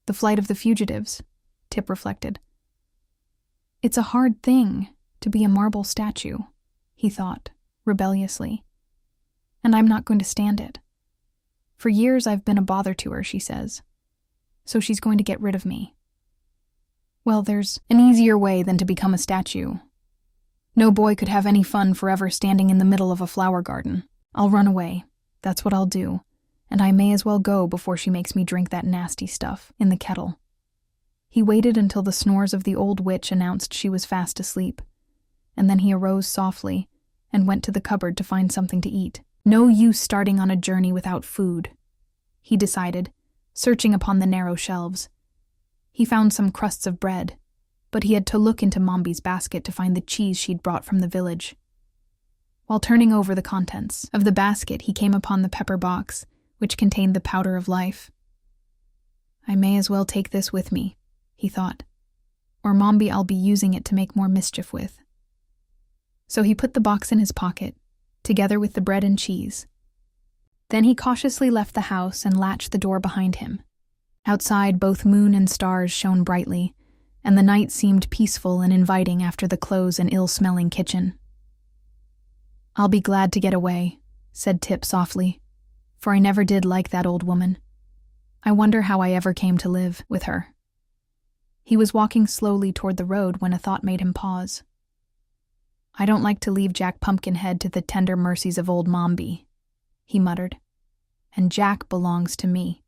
The flight of the fugitives, Tip reflected. It's a hard thing to be a marble statue, he thought, rebelliously. And I'm not going to stand it. For years I've been a bother to her, she says. So she's going to get rid of me. Well, there's an easier way than to become a statue. No boy could have any fun forever standing in the middle of a flower garden. I'll run away. That's what I'll do. And I may as well go before she makes me drink that nasty stuff in the kettle. He waited until the snores of the old witch announced she was fast asleep, and then he arose softly and went to the cupboard to find something to eat. No use starting on a journey without food, he decided, searching upon the narrow shelves. He found some crusts of bread, but he had to look into Mombi's basket to find the cheese she'd brought from the village. While turning over the contents of the basket, he came upon the pepper box, which contained the powder of life. I may as well take this with me, he thought, or Mombi I'll be using it to make more mischief with. So he put the box in his pocket, together with the bread and cheese. Then he cautiously left the house and latched the door behind him. Outside, both moon and stars shone brightly, and the night seemed peaceful and inviting after the close and ill-smelling kitchen. I'll be glad to get away, said Tip softly, for I never did like that old woman. I wonder how I ever came to live with her. He was walking slowly toward the road when a thought made him pause. I don't like to leave Jack Pumpkinhead to the tender mercies of old Mombi, he muttered. And Jack belongs to me,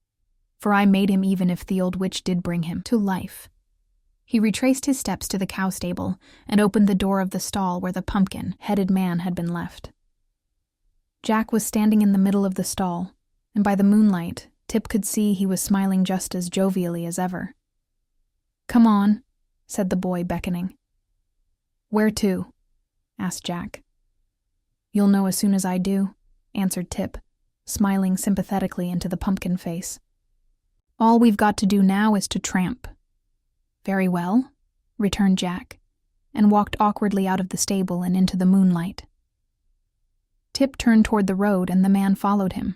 for I made him even if the old witch did bring him to life. He retraced his steps to the cow stable and opened the door of the stall where the pumpkin-headed man had been left. Jack was standing in the middle of the stall, and by the moonlight, Tip could see he was smiling just as jovially as ever. Come on, said the boy, beckoning. Where to? Asked Jack. You'll know as soon as I do, answered Tip, smiling sympathetically into the pumpkin face. All we've got to do now is to tramp. Very well, returned Jack, and walked awkwardly out of the stable and into the moonlight. Tip turned toward the road and the man followed him.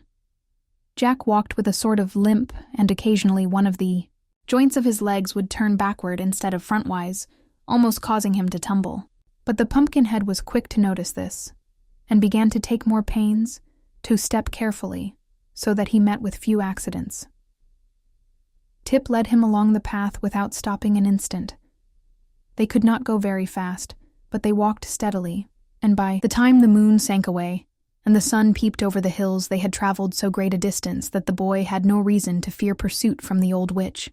Jack walked with a sort of limp, and occasionally one of the joints of his legs would turn backward instead of frontwise, almost causing him to tumble. But the Pumpkinhead was quick to notice this, and began to take more pains, to step carefully, so that he met with few accidents. Tip led him along the path without stopping an instant. They could not go very fast, but they walked steadily, and by the time the moon sank away, and the sun peeped over the hills, they had traveled so great a distance that the boy had no reason to fear pursuit from the old witch.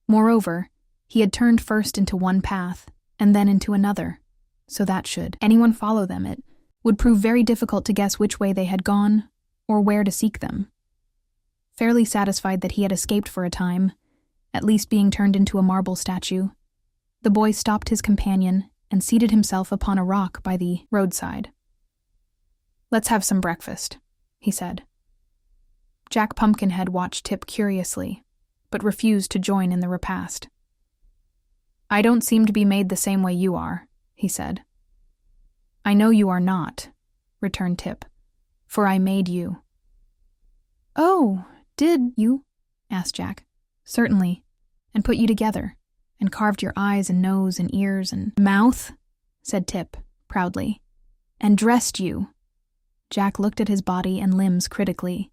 Moreover, he had turned first into one path, and then into another, so that should anyone follow them, it would prove very difficult to guess which way they had gone, or where to seek them. Fairly satisfied that he had escaped for a time, at least being turned into a marble statue, the boy stopped his companion and seated himself upon a rock by the roadside. Let's have some breakfast, he said. Jack Pumpkinhead watched Tip curiously, but refused to join in the repast. I don't seem to be made the same way you are, he said. I know you are not, returned Tip, for I made you. Oh, did you? Asked Jack. Certainly, and put you together, and carved your eyes and nose and ears and mouth, said Tip, proudly, and dressed you. Jack looked at his body and limbs critically.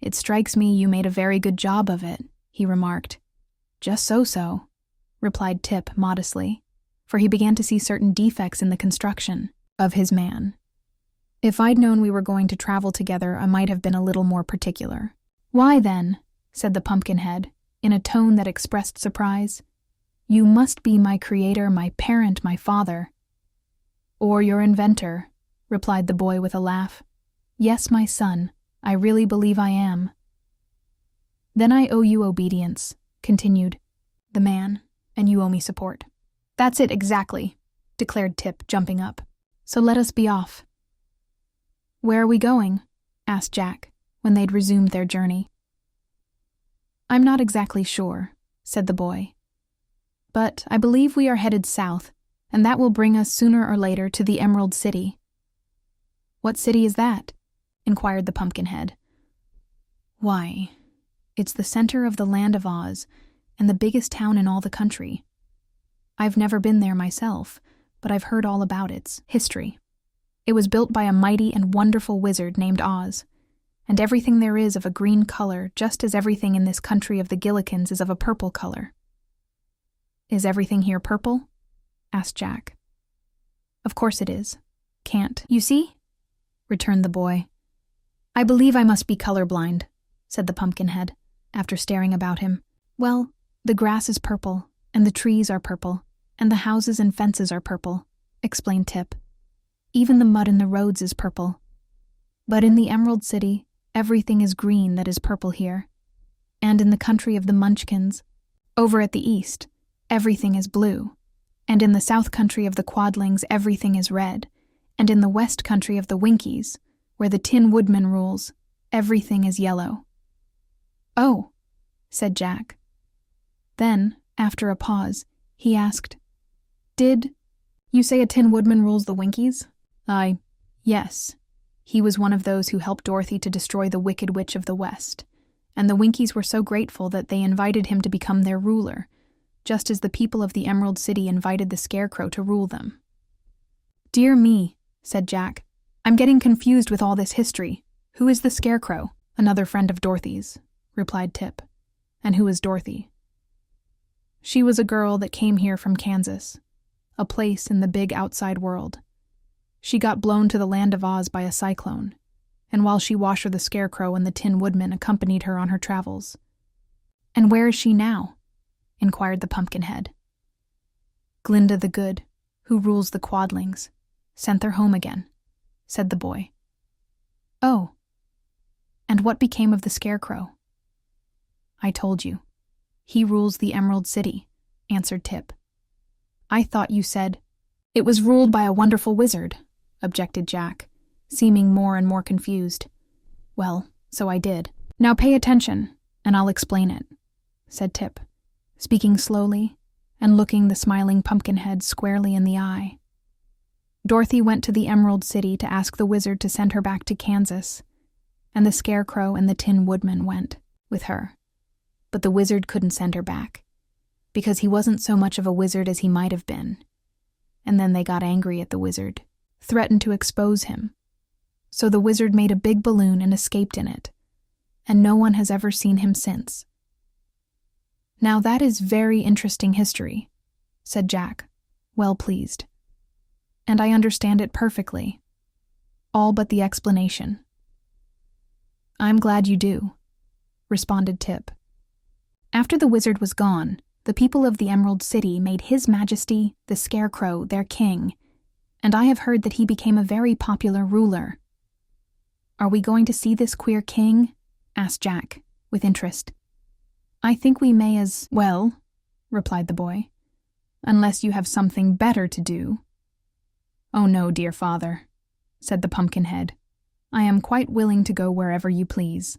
It strikes me you made a very good job of it, he remarked. Just so, replied Tip modestly, for he began to see certain defects in the construction of his man. If I'd known we were going to travel together, I might have been a little more particular. Why then, said the Pumpkinhead, in a tone that expressed surprise, you must be my creator, my parent, my father. Or your inventor, replied the boy with a laugh. Yes, my son, I really believe I am. Then I owe you obedience, continued the man, and you owe me support. That's it exactly, declared Tip, jumping up. So let us be off. Where are we going? Asked Jack, when they'd resumed their journey. I'm not exactly sure, said the boy. But I believe we are headed south, and that will bring us sooner or later to the Emerald City. What city is that? Inquired the Pumpkinhead. Why, It's the center of the land of Oz and the biggest town in all the country. I've never been there myself, but I've heard all about its history. It was built by a mighty and wonderful wizard named Oz, and everything there is of a green color, just as everything in this country of the Gillikins is of a purple color. Is everything here purple? Asked Jack. Of course it is. Can't you see? Returned the boy. I believe I must be colorblind, said the Pumpkinhead, after staring about him. Well, the grass is purple, and the trees are purple, and the houses and fences are purple, explained Tip. Even the mud in the roads is purple. But in the Emerald City, everything is green that is purple here. And in the country of the Munchkins, over at the east, everything is blue. And in the south country of the Quadlings, everything is red. And in the west country of the Winkies, where the Tin Woodman rules, everything is yellow. Oh, said Jack. Then, after a pause, he asked, Did you say a Tin Woodman rules the Winkies? Yes. He was one of those who helped Dorothy to destroy the Wicked Witch of the West, and the Winkies were so grateful that they invited him to become their ruler, just as the people of the Emerald City invited the Scarecrow to rule them. Dear me, said Jack. I'm getting confused with all this history. Who is the Scarecrow? Another friend of Dorothy's, replied Tip. And who is Dorothy? She was a girl that came here from Kansas, a place in the big outside world. She got blown to the land of Oz by a cyclone, and while she Washer the Scarecrow and the Tin Woodman accompanied her on her travels. And where is she now? Inquired the Pumpkinhead. Glinda the Good, who rules the Quadlings, sent her home again, said the boy. Oh, and what became of the Scarecrow? I told you. He rules the Emerald City, answered Tip. I thought you said it was ruled by a wonderful wizard, objected Jack, seeming more and more confused. Well, so I did. Now pay attention, and I'll explain it, said Tip, speaking slowly and looking the smiling Pumpkinhead squarely in the eye. Dorothy went to the Emerald City to ask the wizard to send her back to Kansas, and the Scarecrow and the Tin Woodman went with her. But the wizard couldn't send her back, because he wasn't so much of a wizard as he might have been. And then they got angry at the wizard, threatened to expose him. So the wizard made a big balloon and escaped in it, and no one has ever seen him since. Now that is very interesting history, said Jack, well pleased. And I understand it perfectly, all but the explanation. I'm glad you do, responded Tip. After the wizard was gone, the people of the Emerald City made His Majesty, the Scarecrow, their king, and I have heard that he became a very popular ruler. Are we going to see this queer king? Asked Jack, with interest. I think we may as well, replied the boy, unless you have something better to do. Oh no, dear father, said the Pumpkinhead. I am quite willing to go wherever you please.